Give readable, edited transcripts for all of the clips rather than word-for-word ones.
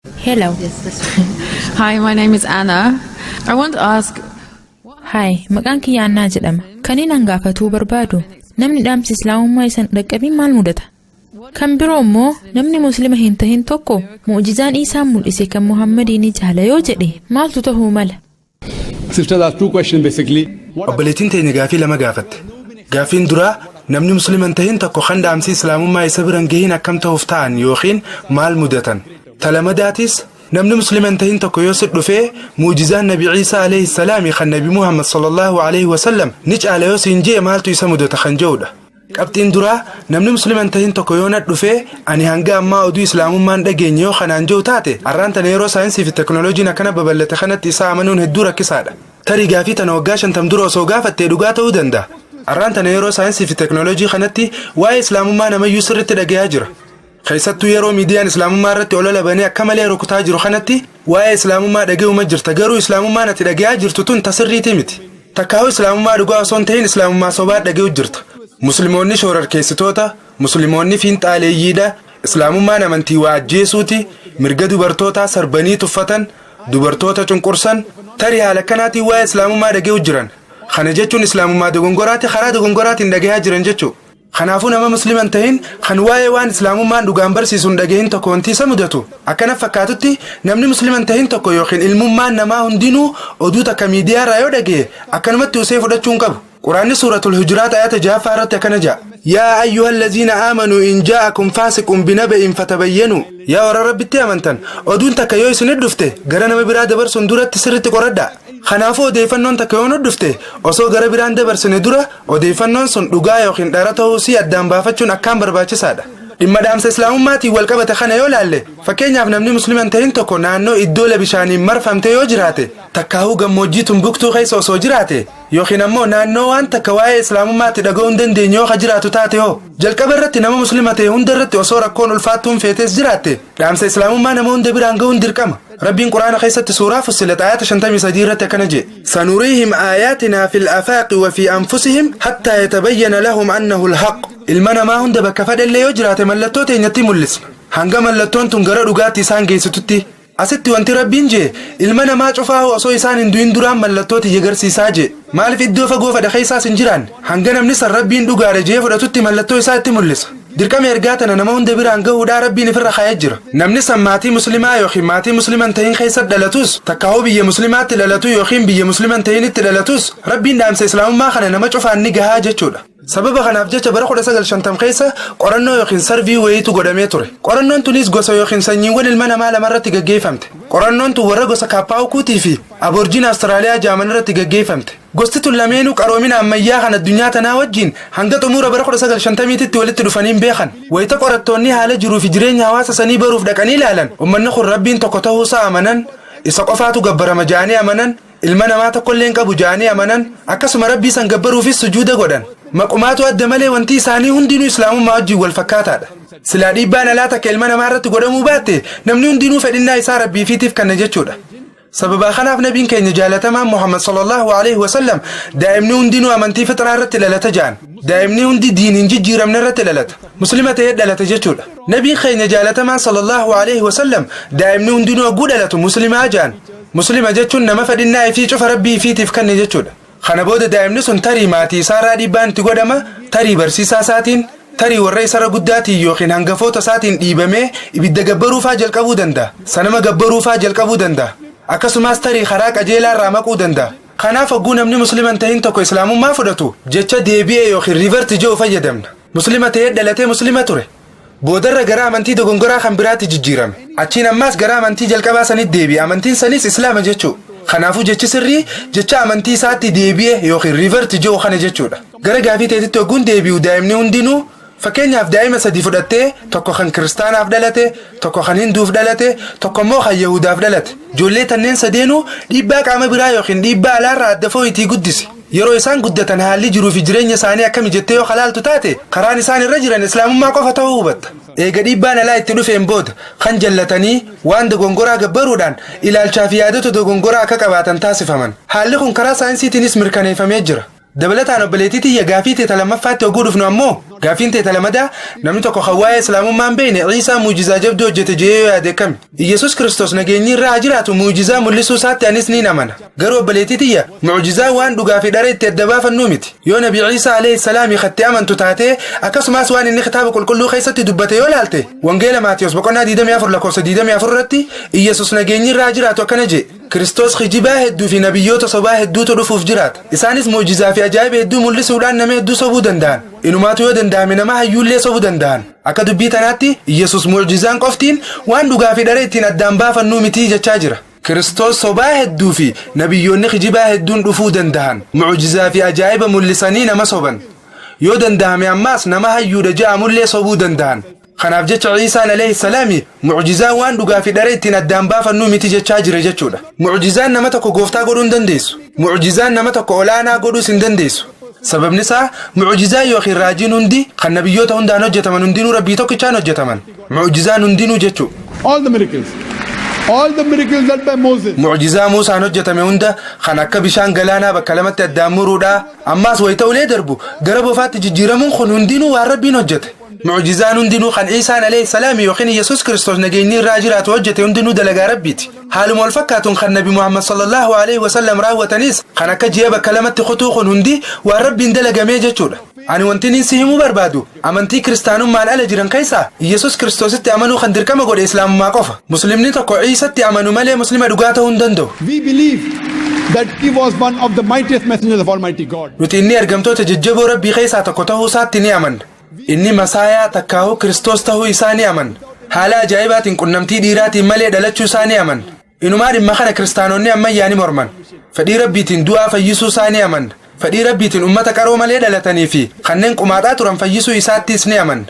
Hello. Hi, my name is Anna. I want to ask. Hi, maqaan kiyya Annaa jedhama. Kan inni gaafatuu barbaadu namni dhaamsa Islaamummaa isaan dhaqqabiin maal mudata? Kan biroo immoo namni Muslima hin tahin tokko mu'jizaan Isaan mul'ise kan Muhammadiin jaala yoo jedhe maaltu ta'uu mala? Sister, that's two questions basically. Obboleettiin teenya gaafii lama gaafatte. Gaafiin duraa namni Muslima hin tahin tokko kan dhaamsi Islaamummaa isa biran gahiin akkam ta'uuf ta'an yookiin maal mudatan? Talamadaatis namni Muslima hin tahin tokko yoo dhufee mu'jizaan Nabi Isa alayhi salaam kan Nabi Muhammad sallallahu alayhi wa sallam ni caala yoo siin jee maaltu isa mudata kan jedhudha. Qabxiin duraa namni Muslima hin tahin tokko yoo dhufee ani hanga ammaa oduu Islaamummaan dhageenye yoo kanaan jiru taate arraan tana yeroo saayinsii fi teknooloojiin akkana babal'ate kanatti isaa amanuun hedduu rakkisaadha. Tarii gaafii tana waggaa 50 dura osoo gaafattee dhugaa ta'uu danda'a. Arraan tana yeroo saayinsii fi teknooloojii kanatti waa'ee Islaamummaa namayyuu sirriitti dhagayaa jira. Keessattuu yeroo miidiyaan Islaamummaa irratti olola banee akka malee rukutaa jiru kanatti waa'ee Islaamummaa dhaga'uma jirta garuu Islaamummaan ati dhagayaa jirtu tun tasirriitii miti. Takkaa'uu Islaamummaa dhugaa osoo hin ta'in Islaamummaa sobaa dhaga'u jirta. Musliimoonni shororkeessitoota, Musliimoonni fiinxaaleeyyiidha, Islaamummaan amantii waa ajjeesuuti, mirga dubartootaa sarbanii tuffatan, dubartoota cunqursan, tarii haala kanaatiin waa'ee Islaamummaa dhaga'u jiran. Kana jechuun Islaamummaa dogongoraatti karaa dogongoraatiin dhagayaa jiran jechuudha. Kanaafuu nama Muslima hin tahin kan waa'ee waan Islaamummaan dhugaan barsiisuun dhagahin tokko wanti isa mudatu. Akkana fakkaatutti namni Muslima hin tahin tokko yookiin ilmummaan namaa hundinuu oduu takka miidiyaa irraa yoo dhagaye akkanumatti usee fudhachuun qabu. Quraanni suuratul Hujuraat ayata 6 irratti akkana jedha. Yaa ayyuhallaziina aamanuu in jaa'akum faasiqun binaba'in fatabayyanu. Yaa warra Rabbitti amantan oduun takka yoo isin dhufte gara nama biraa dabarsuun duratti sirriitti qoradhaa. Kanaafuu odeeffannoon takka yoo dhufte osoo gara biraan dabarsine dura odeeffannoon sun dhugaa yookiin dhara ta'uu si addaan baafachuun akkaan barbaachisaadha. Dhimma dhaamsa Islaamummaatiin wal qabate kana yoo laalle fakkeenyaaf namni Muslima hin tahin tokko naannoo iddoo bishaaniin marfamte yoo jiraate takkaahuu gammoojjii tumbuktuu keessa osoo jiraate yookiin ammoo naannoo waan takka waa'ee Islaamummaatti dhaga'uu hin dandeenye yoo jiraatu taate hoo jalqaba irratti nama Muslima ta'e hunda irratti osoo rakkoon ulfaattuun feetes jiraatte dhaamsa Islaamummaa nama hunda biraan ga'uun dirqama. ربين قرآن خيست سورة فصلت آيات 53 كنجي سنريهم آياتنا في الآفاق وفي أنفسهم حتى يتبين لهم أنه الحق المنا ما هند بكفد اللي يجرى تملتوت يتم الاسم هنگا ملتون تنقر رقاتي سانجي ستتي أستي وانت ربين جي المنا ما شفاه أصو إسان اندوين دران ملتوت يجر سيساجي مال في الدوفة قوفة دخيسا سنجران هنگا نمنس الربين دقار جي فرأتوتي ملتو إسان يتم الاسم dirqama ergaatana nama hunda biraan gahuudhaa rabbiin ifirra kaayee jira. Namni maatii muslimaa yookiin maatii musliman tahin keessatti dhalatus takkaa'uu biyya muslimaatti dhalatu yookiin biyya musliman tahinitti dhalatus rabbiin dhaamsa Islaamummaa kana nama cufaan ni gahaa jechuudha. Sababa kanaaf jecha bara 1950 keessa qorannoo yookiin sarvii wayiitu godhamee ture. Qorannoon tunis gosa yookiin sanyiiwwan ilma namaa lamarratti gaggeeffamte. Qorannoon tun warra gosa Kaapaawukuutii fi Aboorjiin Awustiraaliyaa jaaman irratti gaggeeffamte. Gosti tun lameenuu qaroomina ammayyaa kan addunyaa tanaa wajjin hanga xumura bara 1950tti walitti dhufaniin beekan. Wayita qorattoonni haala jiruu fi jireenya hawaasa sanii baruuf dhaqanii ilaalan uummanni kun rabbiin tokko ta'uusaa amanan isa qofaatu gabbarama jaanii amanan ilma namaa tokkollee hin qabu jaanii amanan akkasuma rabbii san gabbaruufis sujuuda godhan. Maqumaatu adda malee wanti isaanii hundinuu Islaamummaa wajjin wal fakkaataadha. Silaa dhiibbaan alaa takka ilma namaa irratti godhamuu baatte namni hundinuu fedhinnaa isaa rabbiifiitiif kanna jechuudha. Sababa kanaaf nabiin keenya jaalatamaan Muhammad sallallahu alaihi wasallam daa'imni hundinuu amantii fitraa irratti dhalata jaan. Daa'imni hundi diiniin jijjiiramne irratti dhalata. Muslima ta'ee dhalata jechuudha. Nabiin keenya jaalatamaan sallallahu alaihi wasallam daa'imni hundinuu oguu dhalatu muslimaa jaan. Muslima jechuun nama fedhinnaa ifii cufa rabbii ifiitiif kanne jechuudha. Kana booda daa'imni sun tarii maatii isaarraa dhiibbaan itti godhama, tarii barsiisaa isaatiin, tarii warra isarra guddaatiin yookiin hangafoota isaatiin dhiibamee ibidda gabbaruufaa jalqabuu danda'a. Sanama gabbaruufaa jalqabuu danda'a. Akkasumas tarii karaa qajeelaa irraa maquu danda'a. Kanaaf hogguu namni musliman tahin tokko Islaamummaa fudhatu jecha deebi'ee yookiin riivarti jedhu fayyadamna. Muslima ta'ee dhalatee muslima ture. Boodarra gara amantii dogongoraa kan biraatti jijjiirame. Achiin ammaas gara amantii jalqabaa sanitti deebi'e. Amantiin sanis Islaama jechuudha. Kanaafuu jechi sirrii jecha amantii isaatti deebi'ee yookiin riivarti jedhu kana jechuudha. Gara gaafii teetitti hogguun deebi'u daa'imni hundinuu fakkeenyaaf daa'ima sadii fudhattee tokko kan kiristaanaaf dhalate, tokko kan hinduuf dhalate, tokko immoo kan yahudaaf dhalate. Ijoollee tanneen sadeenuu dhiibbaa qaama biraa yookiin dhiibbaa alaarraa adda fooyitii guddisi. Yeroo isaan guddatan haalli jiruu fi jireenya isaanii akkami jettee yoo halaaltu taate karaan isaan irra jiran Islaamummaa qofa ta'uu hubatta. Eega dhiibbaan alaa itti dhufeen booda kan jallatanii waan dogongoraa gabbaruudhaan ilaalchaa fi yaadota dogongoraa akka qabaatan taasifaman. Haalli kun karaa saayinsiitiinis mirkaneeffamee jira. Dabalataan obboleettii tiyya gaafii teeta lammaffaatti hogguu dhufnu ammoo gaafin ta'e talamada namni tokko khawwaa'ee islaamummaan beene Iisaa muujizaa jabduu hojjete jee yaade kami Yesus Kristos nageenyi irraa jiraatu muujizaa mul'isuu isaatti anis ni amana garuu obboleetitiyya muujizaa waan dhugaa fi dhara itti adda baafannuu miti yoo nabi Iisaa alayhi salaam ikhatti amantu taate akkasumas waan inni kitaaba qulqulluu keessatti dubbate yoo laalte wangeela Maatiyos boqonnaa 24 lakkoofsa 24 irratti Yesus nageenyi irraa jiraatu akkana jee Kristos khijibaa hedduu fi nabiyyoota sobaa hedduutu dhufuuf jiraata isaanis muujizaa fi ajaa'iba hedduu mul'isuudhaan nama hedduu sobuu danda'an inumaatu yoo danda'ame nama hayyuullee sobuu danda'an akka dubbii tanaatti Yesus muujizaan qoftiin waan dhugaa fi dhara ittiin addaan baafannuu miti jechaa jira Kristos sobaa hedduu fi nabiyyoonni khijibaa hedduun dhufuu danda'an muujizaa fi ajaa'iba mul'isanii nama soban yoo danda'ame ammaas nama hayyuudha ja'amullee sobuu danda'an kanaaf jecha Iisaan alayhi salaami muujizaan waan dhugaa fi dhara ittiin addaan baafannuu miti jechaa jira jechuudha muujizaan nama tokko gooftaa godhuu hin dandeessu muujizaan nama tokko olaanaa godhuus hin dandeessu sababni isaa muujizaa yookiin raajiin hundi kan nabiyyoota hundaan hojjetaman hundinuu rabbii tokkichaan hojjetaman muujizaan hundinuu jechuu all the miracles done by Moses muujizaa Muusaan hojjetame hunda kan akka bishaan galaanaa bakka lamatti addaan muruudha ammaas wayita ulee darbu gara bofaatti jijjiiramuun kun hundinuu waan rabbiin hojjete muujizaan hundinuu kan Iisaan alayhi salaam yookiin Yesus Kristos nageenyi irraa jiraatu hojjete hundinuu dalagaa rabbiiti haaluma wal fakkaatuun kan nabi Muhammad sallallahu alayhi wasallam raawwatanis kan akka ji'a bakka lamatti kutuu kun hundi waan rabbiin dalagamee jechuudha ani wanti inni si himuu barbaadu amantii kiristaanummaan ala jiran keessaa Yesus Kristositti amanuu kan dirqama godhe islaamummaa qofa muslimni tokko Iisatti amanu malee muslima dhugaa ta'uu hin danda'u we believe that he was one of the mightiest messengers of Almighty God nuti inni ergamtoota jajjaboo rabbii keessaa tokko ta'uu isaatti ni amanna inni masaayaa takkaahu Kristos ta'uu isaa ni amanna haala ajaa'ibaatiin qunnamtii dhiiraatiin malee dhalachuu isaa ni amanna inumaa dhimma kana kiristaanonni ammayyaa ni morman fedhii rabbiitiin du'aa fayyisuu isaa ni amanna fedhii rabbiitiin ummata qaroo malee dhalatanii fi kanneen qumaaxaa turan fayyisuu isaattis ni amanna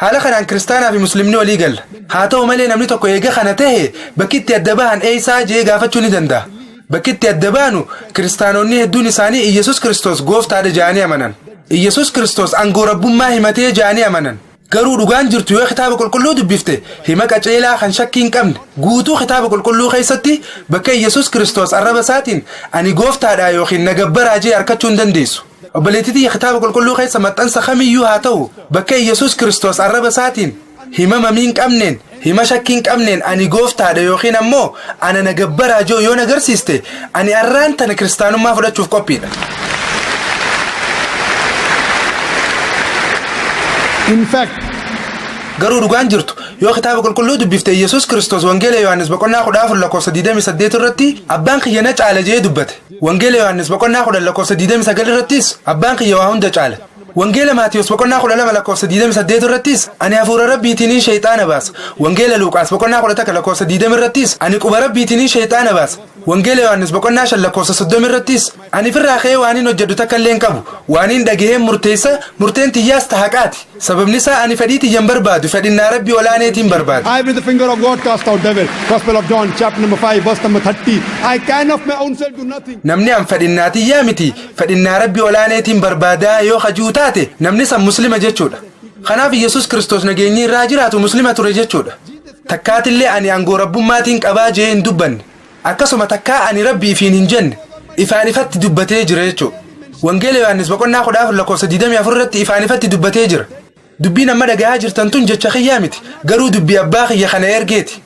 haala kanaan kiristaanaa fi muslimni walii galla haa ta'u malee namni tokko eega kana ta'e bakki itti adda bahan eeysaa jee gaafachuu ni danda'a bakki itti adda baanu kiristaanonni hedduun isaanii Yesus Kristos gooftaadha ja'anii amanan Yesus Kristos aangoo rabbummaa himatee ja'anii amanan garuu dhugaan jirtu yoo kitaaba qulqulluu dubbifte hima qaceelaa kan shakkii hin qabne guutuu kitaaba qulqulluu keessatti bakka Yesus Kristos arraba isaatiin ani gooftaadha yookiin nagabbaraa jee harkachuu hin dandeessu obboleettii kitaaba qulqulluu keessa maxxansa kamiyyuu haa ta'u bakka Yesus Kristos arraba isaatiin hima mamii hin qabneen hima shakkii hin qabneen ani gooftaadha yookiin ammoo ana nagabbaraa joo yoo nagarsiiste ani arraan tana kiristaanummaa fudhachuuf qophiidha in fact garuu dhugaan jirtu yoo kitaaba qulqulluu dubbifte Yesus Kristos wangeela Yohaannis boqonnaa 10 lakkoofsa 28 irratti abbaan kiyya na caala jee dubbate wangeela Yohaannis boqonnaa 10 lakkoofsa 29 irrattis abbaan kiyya waa hunda caala wangeela Maatiyos boqonnaa 12 lakkoofsa 28 irrattis ani hafuura rabbiitiin shayxaana baasa wangeela Luuqaas boqonnaa 11 lakkoofsa 20 irrattis ani quba rabbiitiin shayxaana baasa wangeela Yohaannis boqonnaa 5 lakkoofsa 30 irrattis ani firraa kee waaniin hojjedhu takka illee hin qabu waaniin dhagaheen murteessa murteen tiyyaas tahaqaati sababni isaa ani fedhii tiyyan barbaadu fedhinnaa rabbii olaaneetiin barbaadu I with the finger of God cast out devil Gospel of John chapter number 5 verse number 30 I can of my own self do nothing namni an fedhinnaa tiyyaa miti fedhinnaa rabbii olaaneetiin barbaadaa yoo hajuu taate namni san muslima jechuudha kanaaf Yesus Kristos nageenyi irraa jiraatu muslima ture jechuudha takkaatillee ani aangoo rabbummaatiin qabaa jee hin dubbanne akkasuma takkaa ani rabbii ifiin hin jenne ifaan ifatti dubbatee jira jechuudha wangeela Yohaannis boqonnaa 10 lakkoofsa 24 irratti ifaan ifatti dubbatee jira dubbiin amma dhagahaa jirtan tun jecha kiyyaa miti garuu dubbii abbaa kiyya kana ergeeti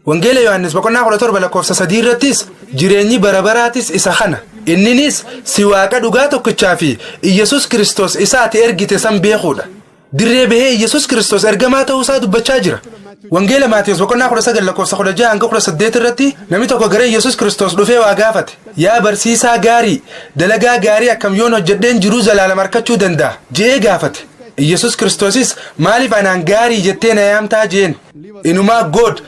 wangeela Yohaannis boqonnaa 17 lakkoofsa 3 irrattis jireenyi barabaraatis isa kana inninis si waaqa dhugaa tokkichaa fi Yesus Kristos isaati ergite san beekuudha dirree bahee Yesus Kristos ergamaa ta'uu isaa dubbachaa jira wangeela Maatiyos boqonnaa 19 lakkoofsa 16 hanga 18 irratti namni tokko gara Yesus Kristos dhufee waa gaafate yaa barsiisaa gaarii dalagaa gaarii akkam yoon hojjedheen jiruu zalaalam arkachuu danda'a jee gaafate Yesus Kristosis maaliif anaan gaarii jettee na yaamtaa jeen inumaa God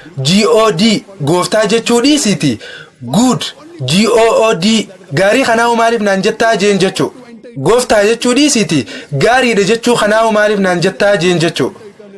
gooftaa jechuu dhiisiti good GOOD gaarii kanaahu maaliif naan jettaa jeen jechuu gooftaa jechuu dhiisiti gaariidha jechuu kanaahu maaliif naan jettaa jeen jechuu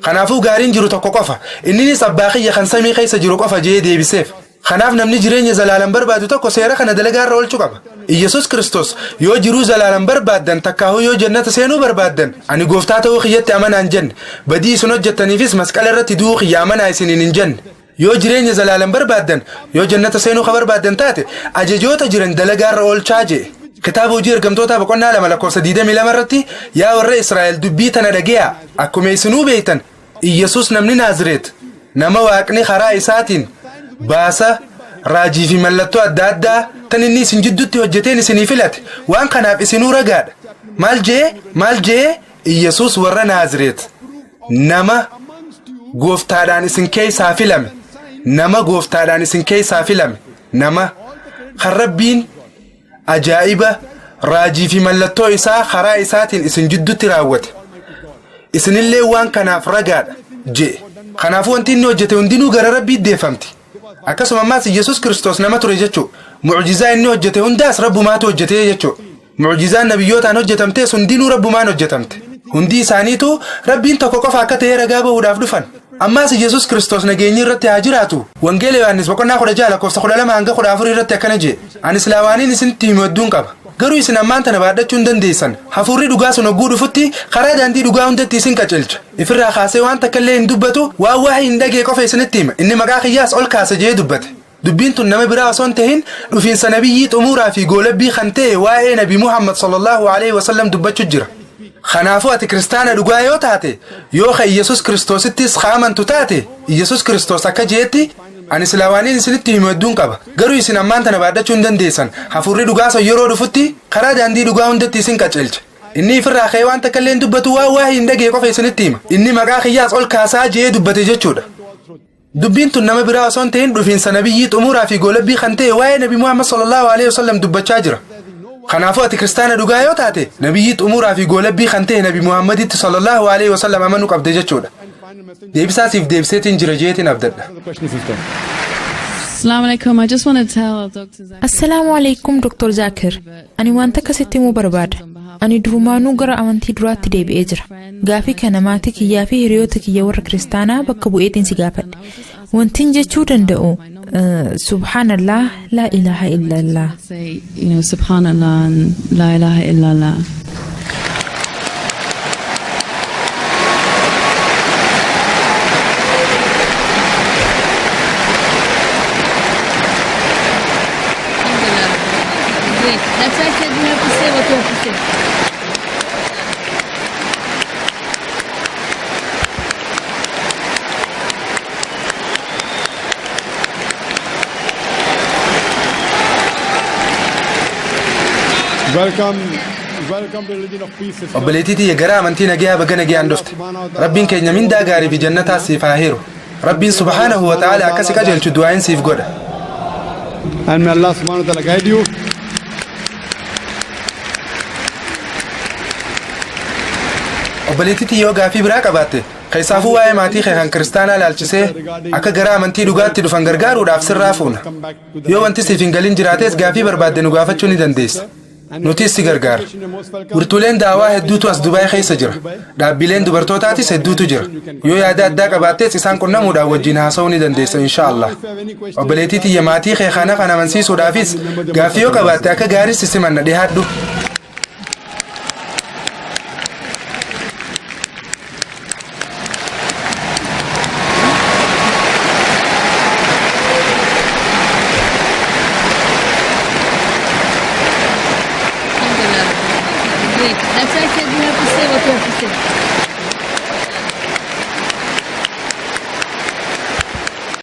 kanaafuu gaariin jiru tokko qofa inninis abbaa kiyya kan samii keessa jiru qofa jee deebiseef kanaaf namni jireenya zalaalam barbaadu tokko seera kana dalagaa irra oolchuu qaba Yesus Kristos yoo jiruu zalaalam barbaaddan takkaahu yoo jannata seenuu barbaaddan ani gooftaa ta'uu kiyyatti amanaan jenne badii isin hojjettaniifis masqala irratti du'uu kiyya amanaa isiniin hin jenne yoo jireenya zalaalam barbaaddan yoo jannata seenuu ka barbaaddan taate ajajoota jiran dalagaa irra oolchaa jee kitaaba hojii ergamtoota boqonnaa 2 lakkoofsa 22 irratti yaa warra Israa'el dubbii tana dhaga'aa akkuma isinuu beektan Iyyasuus namni Naazireet nama waaqni karaa isaatiin baasa raajii fi mallattoo adda addaa tan inni isin jidduutti hojjeteen isinii filate waan kanaaf isinuu ragaadha. Maal jee Iyyasuus warra Naazireet nama gooftaadhaan isin keessaa filame nama kan Rabbiin ajaa'iba raajii fi mallattoo isaa karaa isaatiin isin jidduutti raawwate isinillee waan kanaaf ragaadha jee. Kanaafuu wanti inni hojjete hundinuu gara Rabbii deeffamti. Akkasuma ammaas Iyyasuus Kiristoos nama ture jechuudha. Mucjizaa inni hojjete hundaas Rabbumaatu hojjete jechuudha. Mucjizaan nabiyyootaan hojjetamte hundinuu Rabbumaan hojjetamte. Hundi isaaniitu Rabbiin tokko qofa akka ta'e ragaa bahuudhaaf dhufan. Ammaas Iyyasuus Kiristoos nageenyi irratti haa jiraatu. Wangeela Yohaannis boqonnaa 16 lakkoofsa 12 hanga 14 irratti akkana jedhe. Ani islaawaaniin isinitti himu hedduun qaba. Garuu isin ammaan tana baadhachuu hin dandeessan. Hafuurri dhugaa sun hogguu dhufutti karaa daandii dhugaa hundatti isin qajeelcha. Ifirraa kaasee waan takka illee hin dubbatu waan waa'ee hin dhagee qofa isinitti hima. Inni maqaa kiyyaas ol kaasa jee dubbate. Dubbiin tun nama biraa osoo hin tahin dhufiinsa nabiyyii xumuuraa fi goolabbii kan ta'e waa'ee nabi Muhammad sallallahu alaihi wasallam dubbachuu jira. Kanaafuu ati kiristaana dhugaa yoo taate yoo ka Iyyasuus Kiristoosittis amantu taate Iyyasuus Kiristoos akka jeetti ani islaawaaniin isinitti himu hedduun qaba. Garuu isin ammaan tana baadhachuu hin dandeessan. Hafuurri dhugaa sun yeroo dhufutti karaa daandii dhugaa hundatti isin qajeelcha. Inni ifirraa ka'ee waan takka illee hin dubbatu waan waa'ee hin dhagee qofa isinitti hima. Inni maqaa kiyyaas ol kaasaa jee dubbate jechuudha. Dubbiin tun nama biraa osoo hin ta'in dhufiinsa nabiyyii xumuuraa fi goolabbii kan ta'e waa'ee nabi Muhammad sallallahu alaihi wasallam dubbachaa jira. Kanaafuu ati kiristaana dhugaa yoo taate nabiyyii xumuuraa fi goolabbii kan ta'e nabi Muhammaditti sallallahu alaihi wasallam amanuu qabde jechuudha. Deebisaasiif deebiseetiin jira jeetiin abdadha. Assalamu alaikum. I just want to tell Dr. Zakir. Assalaamu alaikum Dr. Zakir. Ani wanta akkasitti himuu barbaada. Ani durumaanuu gara amantii duraatti deebi'ee jira. Gaafii kana maatii kiyyaa fi hiriyoota kiyya warra kiristaanaa bakka bu'eetiin si gaafadhe. Wantiin jechuu danda'u subhaanallah la ilaha illallah. Say, subhanallah and la ilaha illallah. That's why I said you have to say what you have to say. Welcome to the religion of peace. Obboleettii gara amantii nagayaa baga nagayaan dhufte. Rabbiin keenya mindaa gaarii fi jannataa siif haa heeru. Rabbiin subhaanahu wa ta'ala akkasi qajeelchu du'aayin siif godha. And may Allah subhanahu wa ta'ala guide you. Obboleettii yoo gaafii biraa qabaatte keessaafuu waa'ee maatii kee kan kiristaanaa ilaalchisee akka gara amantii dhugaatti dhufan gargaaruudhaaf sirraa fuuna. Yoo wanti siif hin galin jiraates gaafii barbaadde nu gaafachuu ni dandeessa. Nutis si gargaara. Wirtuuleen daawaa hedduutu as Dubaay keessa jira. Dhaabbileen dubartootaatis hedduutu jira. Yoo yaada addaa qabaattees isaan qunnamuudhaan wajjin haasa'uu ni dandeessa inshaallah. Obboleettii tiyya maatii kee kana kan amansiisuudhaafis gaafii yoo qabaatte akka gaariitti simanna dhihaadhu. That's why I said you have to say what you have to say.